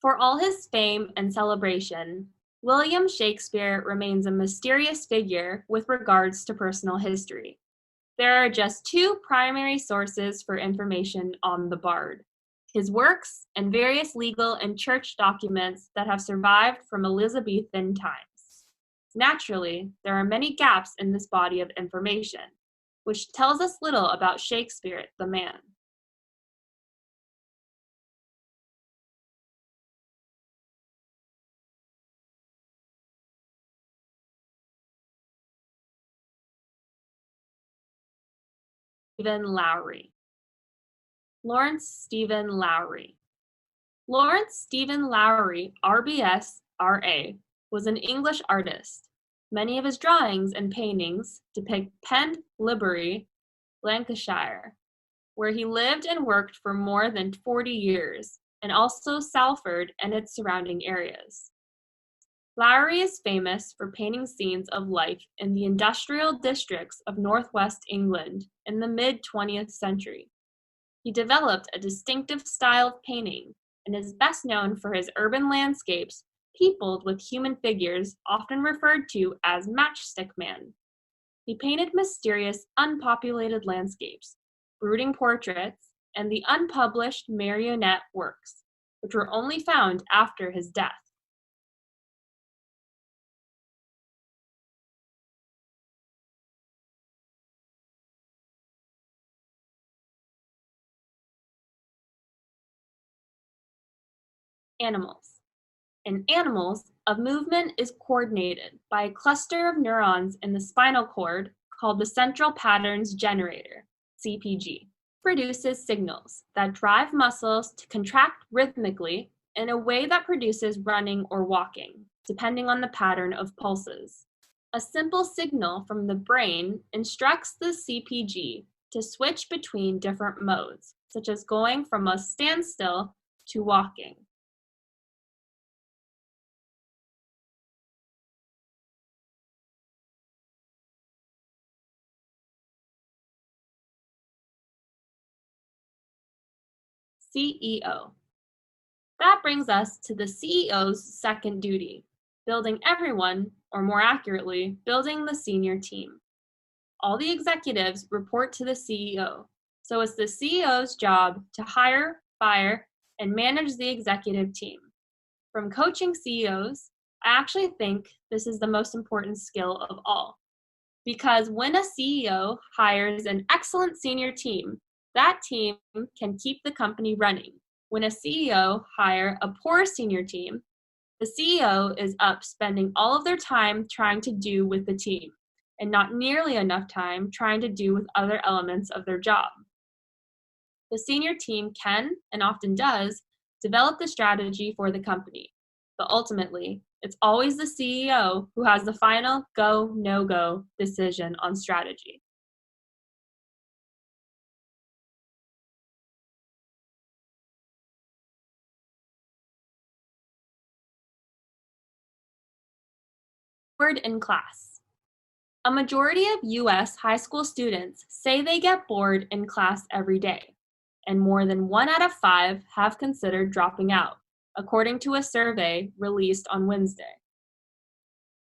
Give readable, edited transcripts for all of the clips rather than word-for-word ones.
For all his fame and celebration, William Shakespeare remains a mysterious figure with regards to personal history. There are just two primary sources for information on the bard: his works and various legal and church documents that have survived from Elizabethan times. Naturally, there are many gaps in this body of information, which tells us little about Shakespeare the man. Stephen Lowry. Lawrence Stephen Lowry. Lawrence Stephen Lowry, RBS, RA, was an English artist. Many of his drawings and paintings depict Pendlebury, Lancashire, where he lived and worked for more than 40 years, and also Salford and its surrounding areas. Lowry is famous for painting scenes of life in the industrial districts of northwest England in the mid-20th century. He developed a distinctive style of painting and is best known for his urban landscapes peopled with human figures often referred to as Matchstick Man. He painted mysterious, unpopulated landscapes, brooding portraits, and the unpublished marionette works, which were only found after his death. Animals. In animals, a movement is coordinated by a cluster of neurons in the spinal cord called the central patterns generator, CPG. Produces signals that drive muscles to contract rhythmically in a way that produces running or walking, depending on the pattern of pulses. A simple signal from the brain instructs the CPG to switch between different modes, such as going from a standstill to walking. CEO. That brings us to the CEO's second duty, building everyone, or more accurately, building the senior team. All the executives report to the CEO, so it's the CEO's job to hire, fire, and manage the executive team. From coaching CEOs, I actually think this is the most important skill of all, because when a CEO hires an excellent senior team, that team can keep the company running. When a CEO hires a poor senior team, the CEO is up spending all of their time trying to do with the team, and not nearly enough time trying to do with other elements of their job. The senior team can, and often does, develop the strategy for the company, but ultimately, it's always the CEO who has the final go, no-go decision on strategy. Bored in class. A majority of U.S. high school students say they get bored in class every day, and more than 1 out of 5 have considered dropping out, according to a survey released on Wednesday.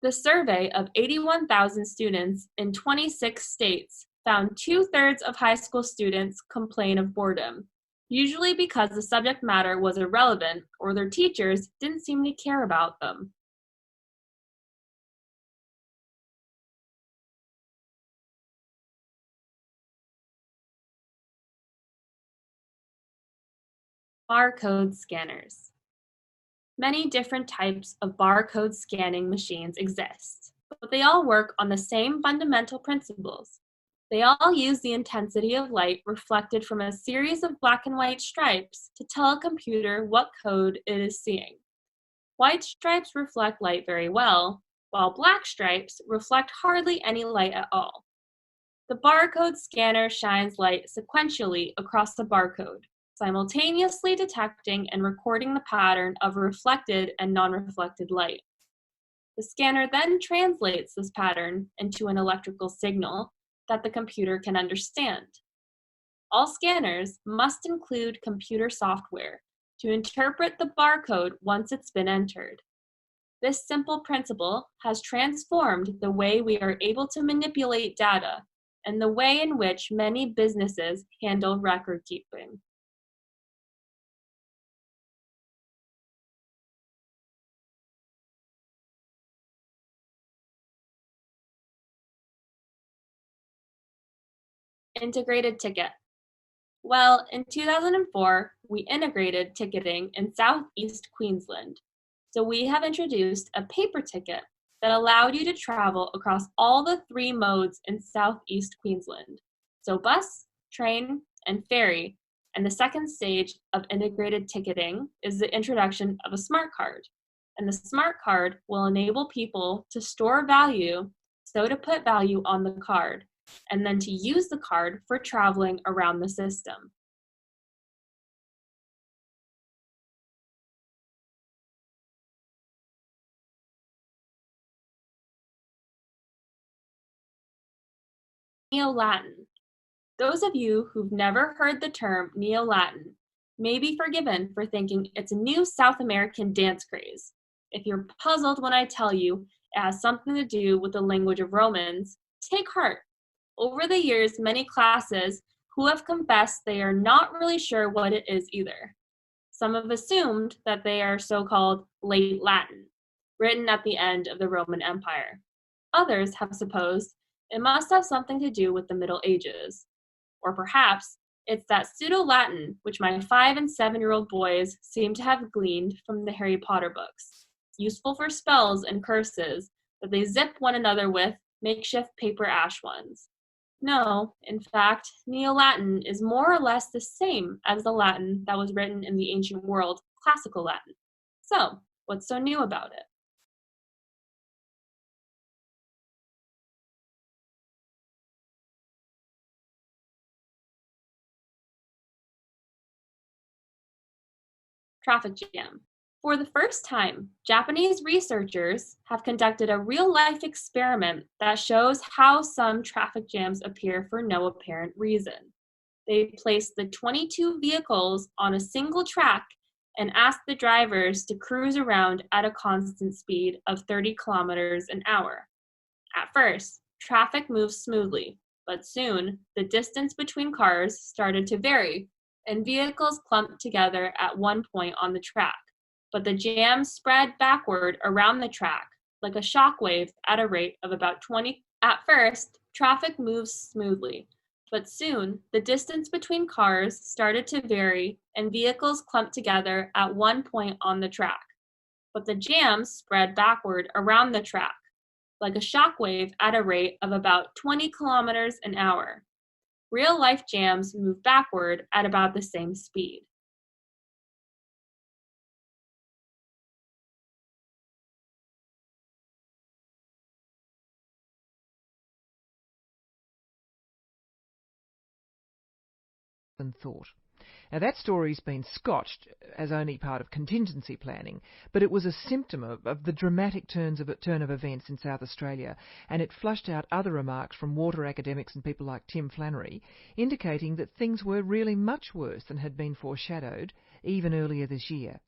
The survey of 81,000 students in 26 states found 2/3 of high school students complain of boredom, usually because the subject matter was irrelevant or their teachers didn't seem to care about them. Barcode scanners. Many different types of barcode scanning machines exist, but they all work on the same fundamental principles. They all use the intensity of light reflected from a series of black and white stripes to tell a computer what code it is seeing. White stripes reflect light very well, while black stripes reflect hardly any light at all. The barcode scanner shines light sequentially across the barcode, simultaneously detecting and recording the pattern of reflected and non-reflected light. The scanner then translates this pattern into an electrical signal that the computer can understand. All scanners must include computer software to interpret the barcode once it's been entered. This simple principle has transformed the way we are able to manipulate data and the way in which many businesses handle record keeping. Integrated ticket. Well, in 2004, we integrated ticketing in Southeast Queensland. So we have introduced a paper ticket that allowed you to travel across all the three modes in Southeast Queensland. So bus, train, and ferry. And the second stage of integrated ticketing is the introduction of a smart card. And the smart card will enable people to store value, so to put value on the card, and then to use the card for traveling around the system. Neo-Latin. Those of you who've never heard the term Neo-Latin may be forgiven for thinking it's a new South American dance craze. If you're puzzled when I tell you it has something to do with the language of Romans, take heart. Over the years, many classes who have confessed they are not really sure what it is either. Some have assumed that they are so-called late Latin, written at the end of the Roman Empire. Others have supposed it must have something to do with the Middle Ages. Or perhaps it's that pseudo-Latin which my 5 and 7-year-old boys seem to have gleaned from the Harry Potter books, useful for spells and curses that they zip one another with makeshift paper ash ones. No, in fact, Neo-Latin is more or less the same as the Latin that was written in the ancient world, classical Latin. So, what's so new about it? Traffic jam. For the first time, Japanese researchers have conducted a real-life experiment that shows how some traffic jams appear for no apparent reason. They placed the 22 vehicles on a single track and asked the drivers to cruise around at a constant speed of 30 kilometers an hour. At first, traffic moved smoothly, but soon the distance between cars started to vary and vehicles clumped together at one point on the track. But the jam spread backward around the track like a shock wave at a rate of about 20. At first, traffic moves smoothly, but soon the distance between cars started to vary and vehicles clumped together at one point on the track. But the jam spread backward around the track like a shock wave at a rate of about 20 kilometers an hour. Real-life jams move backward at about the same speed. Than thought. Now that story's been scotched as only part of contingency planning, but it was a symptom of the dramatic turn of events in South Australia, and it flushed out other remarks from water academics and people like Tim Flannery, indicating that things were really much worse than had been foreshadowed even earlier this year.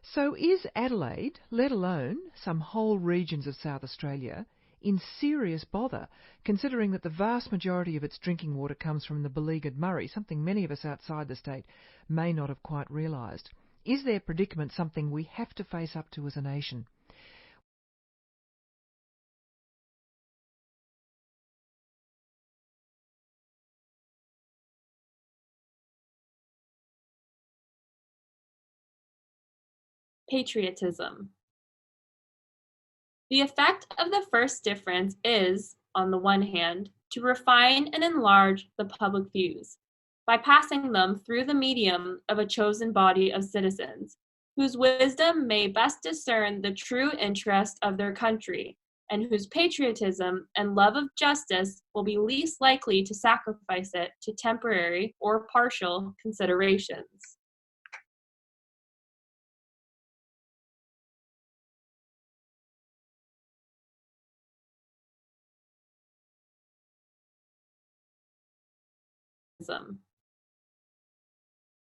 So is Adelaide, let alone some whole regions of South Australia, in serious bother, considering that the vast majority of its drinking water comes from the beleaguered Murray, something many of us outside the state may not have quite realised? Is their predicament something we have to face up to as a nation? Patriotism. The effect of the first difference is, on the one hand, to refine and enlarge the public views by passing them through the medium of a chosen body of citizens, whose wisdom may best discern the true interest of their country, and whose patriotism and love of justice will be least likely to sacrifice it to temporary or partial considerations.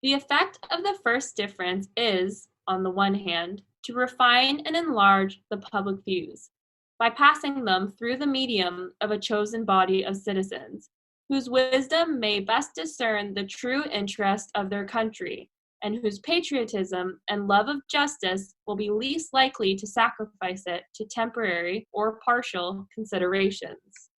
The effect of the first difference is, on the one hand, to refine and enlarge the public views, by passing them through the medium of a chosen body of citizens, whose wisdom may best discern the true interest of their country, and whose patriotism and love of justice will be least likely to sacrifice it to temporary or partial considerations.